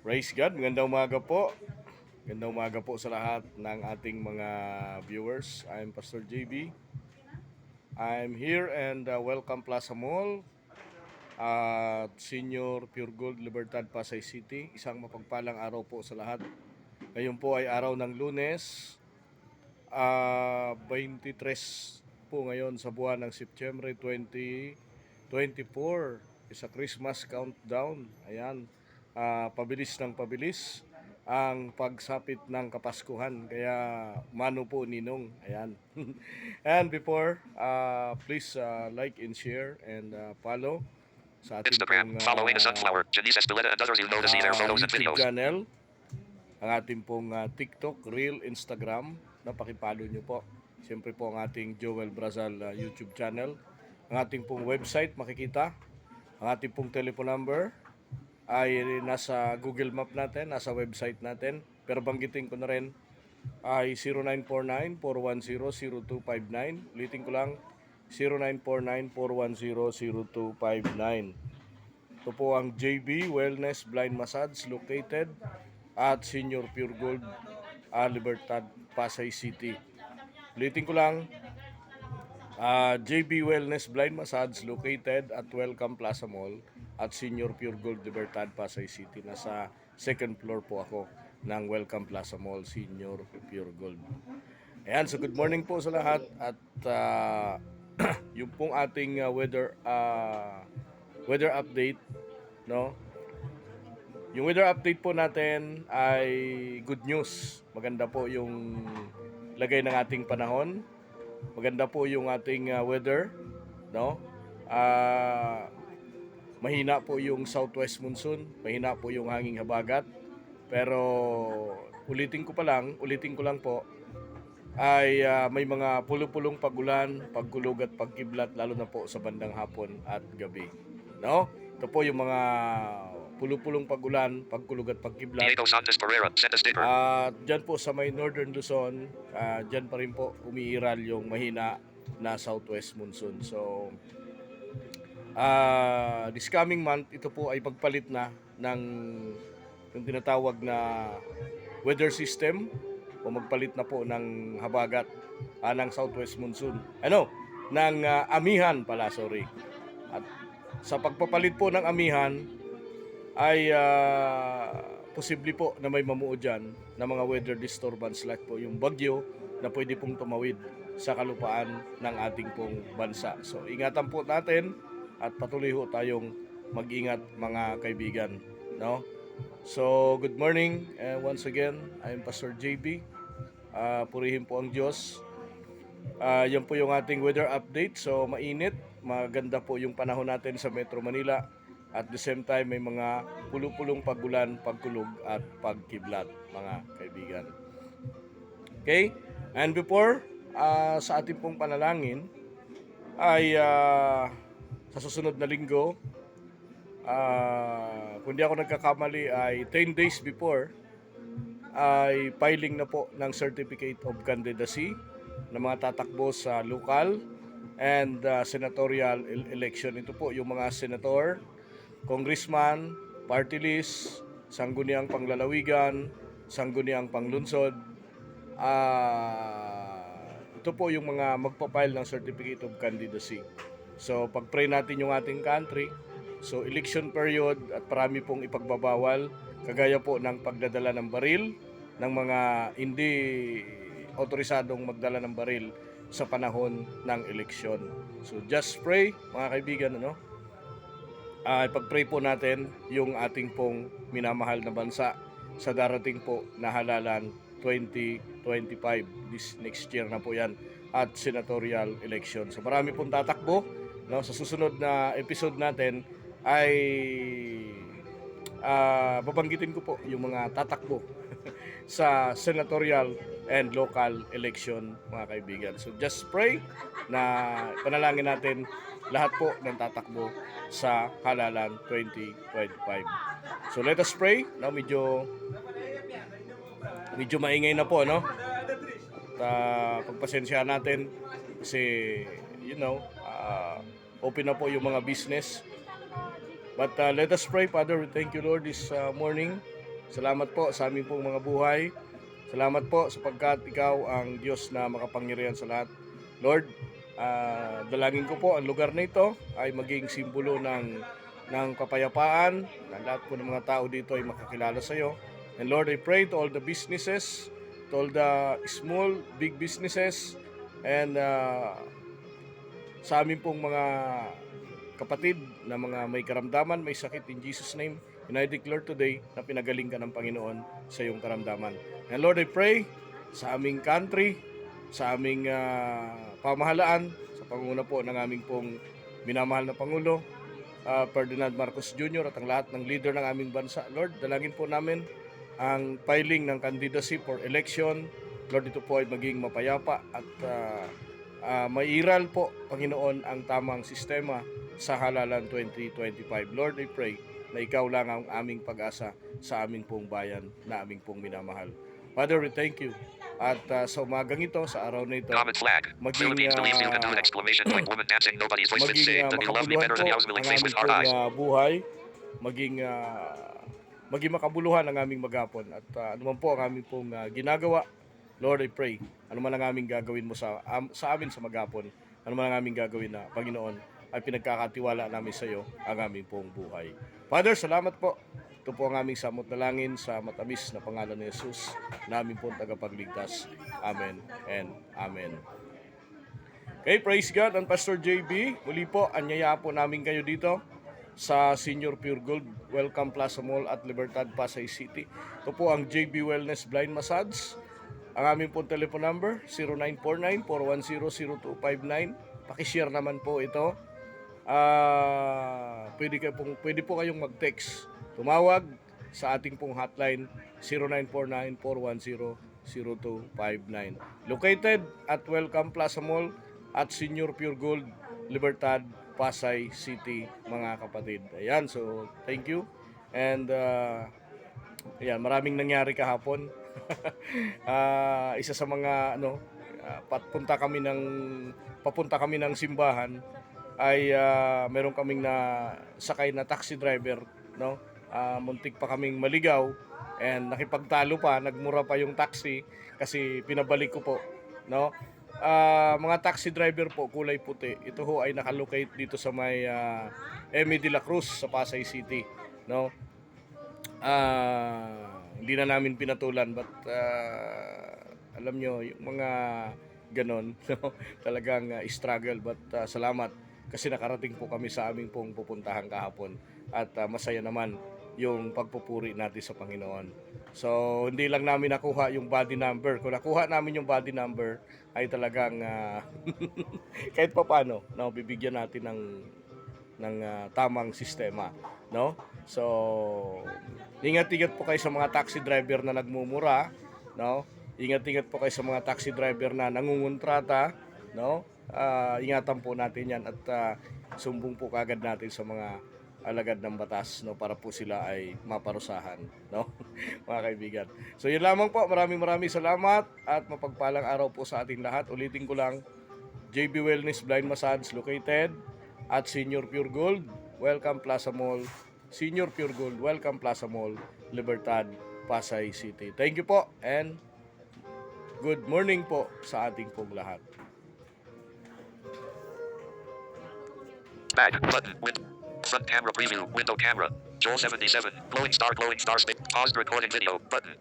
Praise God, magandang umaga po. Magandang umaga po sa lahat ng ating mga viewers. I'm Pastor JB. I'm here and welcome Plaza Mall at Senior Pure Gold Libertad Pasay City. Isang mapagpalang araw po sa lahat. Ngayon po ay araw ng Lunes, 23 po ngayon sa buwan ng September 2024. Isa Christmas countdown. Ayan, pabilis ng pabilis ang pagsapit ng Kapaskuhan. Kaya mano po ninong. Ayan. And before, please like and share and follow sa ating Instagram, pong following the sunflower, Janice Espeleta and others you know to see their photos and YouTube videos. channel, ang ating pong TikTok, Reel, Instagram, napakipalo nyo po. Siyempre po ang ating Joel Brazal YouTube channel. Ang ating pong website, makikita. Ang ating pong telephone number ay nasa Google Map natin, nasa website natin. Pero banggitin ko na rin ay 0949-410-0259. Ulitin ko lang, 0949-410-0259. Ito po ang JB Wellness Blind Massage located at Senior Pure Gold Libertad, Pasay City. Ulitin ko lang, JB Wellness Blind Massage located at Welcome Plaza Mall at Senior Pure Gold Libertad, Pasay City. Nasa second floor po ako ng Welcome Plaza Mall, Senior Pure Gold. Ayan, so good morning po sa lahat at yung pong ating weather update, no? Yung weather update po natin ay good news. Maganda po yung lagay ng ating panahon. Maganda po yung ating weather, no? Mahina po yung southwest monsoon, mahina po yung hanging habagat. Pero ulitin ko lang po ay may mga pulupulong pagulan, pagkulog at pagkiblat lalo na po sa bandang hapon at gabi, no? Ito po yung mga pulupulong pagulan, pagkulog at pagkiblat. Diego Santos Pereira, send a sticker. At dyan po sa may northern Luzon, dyan pa rin po umiiral yung mahina na southwest monsoon. So, this coming month, ito po ay pagpalit na ng yung tinatawag na weather system o magpalit na po ng habagat ng southwest monsoon. Ng amihan pala, sorry. At sa pagpapalit po ng amihan ay posible po na may mamuo dyan na mga weather disturbance like po yung bagyo na pwede pong tumawid sa kalupaan ng ating pong bansa. So ingatan po natin at patuloy ho tayong mag-ingat mga kaibigan, no? So good morning once again, I am Pastor JB. Purihin po ang Diyos. Yan po yung ating weather update. So mainit, maganda po yung panahon natin sa Metro Manila. At the same time, may mga pulupulong pagulan, pagkulog at pagkiblat, mga kaibigan. Okay? And before, sa ating pong panalangin, ay sa susunod na linggo, kung di ako nagkakamali, ay 10 days before, ay filing na po ng Certificate of Candidacy ng mga tatakbo sa local and senatorial election. Ito po yung mga senator, congressman, party list, sangguniang panglalawigan, sangguniang panglunsod. Ito po yung mga magpapile ng Certificate of Candidacy. So pag-pray natin yung ating country. So election period at marami pong ipagbabawal, kagaya po ng pagdadala ng baril ng mga hindi otorisadong magdala ng baril sa panahon ng eleksyon. So just pray mga kaibigan, ipag-pray po natin yung ating pong minamahal na bansa sa darating po na halalan 2025. This next year na po yan at senatorial election. So marami pong tatakbo, no? Sa susunod na episode natin ay babanggitin ko po yung mga tatakbo sa senatorial and local election, mga kaibigan. So just pray na panalangin natin lahat po ng tatakbo sa halalan 2025. So let us pray. Now medyo maingay na po, no? At pagpasensya natin kasi open na po yung mga business. But let us pray. Father, we thank you, Lord, this morning Salamat po sa aming pong mga buhay. Salamat po sapagkat ikaw ang Diyos na makapangyarihan sa lahat. Lord, dalangin ko po ang lugar na ito ay maging simbolo ng kapayapaan, na lahat po ng mga tao dito ay makakilala sa iyo. And Lord, I pray to all the businesses, to all the small, big businesses, and sa amin pong mga kapatid na mga may karamdaman, may sakit, in Jesus' name, and I declare today na pinagaling ka ng Panginoon sa iyong karamdaman. And Lord, I pray sa aming country, sa aming pamahalaan, sa pangunguna po ng aming pong minamahal na Pangulo, Ferdinand Marcos Jr. at ang lahat ng leader ng aming bansa. Lord, dalangin po namin ang filing ng candidacy for election. Lord, ito po ay maging mapayapa at mairal po, Panginoon, ang tamang sistema sa halalan 2025. Lord, I pray na ikaw lang ang aming pag-asa sa aming pong bayan na aming pong minamahal. Father, we thank you. At sa umagang ito, sa araw na ito, Common flag. maging Philippines believes you can do an exclamation point. Woman dancing. Nobody's voice fits saying that you love me makabuluhan better than po the smiling ang face aming with hard pong eyes. buhay, maging makabuluhan ang aming maghapon. At anuman po ang aming pong ginagawa, Lord, I pray, ano man ang aming gagawin mo sa amin sa maghapon, ano man ang aming gagawin na, Panginoon, ay pinagkakatiwala namin sa iyo ang aming pong buhay. Father, salamat po. Ito po ang aming samot na langin sa matamis na pangalan ni Jesus, na aming pong tagapagligtas. Amen and Amen. Okay, praise God. Ang Pastor JB, muli po, anyaya po namin kayo dito sa Senior Pure Gold Welcome Plaza Mall at Libertad, Pasay City. Ito po ang JB Wellness Blind Massage. Ang aming pong telephone number, 0949-410-0259. Pakishare naman po ito. Pwede po kayong mag-text. Tumawag sa ating pong hotline, 0949-410-0259. Located at Welcome Plaza Mall at Senior Pure Gold, Libertad, Pasay City, mga kapatid. Ayan, so thank you. And ayan, maraming nangyari kahapon. Isa sa mga papunta kami ng simbahan ay meron kaming na sakay na taxi driver, no? Muntik pa kaming maligaw and nakipagtalo pa, nagmura pa yung taxi kasi pinabalik ko po, no? Mga taxi driver po kulay puti. Ito ho ay nakalocate dito sa may Emi de la Cruz sa Pasay City, no? Hindi na namin pinatulan, but alam nyo, yung mga ganon, no? Talagang struggle, but salamat kasi nakarating po kami sa aming pong pupuntahan kahapon at masaya naman yung pagpupuri natin sa Panginoon. So, hindi lang namin nakuha yung body number. Kung nakuha namin yung body number, ay talagang kahit pa paano, no, bibigyan natin ng tamang sistema, no? So, ingat-ingat po kayo sa mga taxi driver na nagmumura, no? Ingat-ingat po kayo sa mga taxi driver na nangungontrata, no? Ingatan po natin yan at sumbong po kagad natin sa mga alagad ng batas, no, para po sila ay maparusahan, no? Mga kaibigan. So yun lamang po, maraming salamat at mapagpalang araw po sa ating lahat. Ulitin ko lang, JB Wellness Blind Massage located at Senior Pure Gold Welcome Plaza Mall, Senior Pure Gold Welcome Plaza Mall, Libertad, Pasay City. Thank you po and good morning po sa ating pong lahat. Back button. Front camera preview. Window camera. Joel 77. Glowing star space. Paused recording video. Button.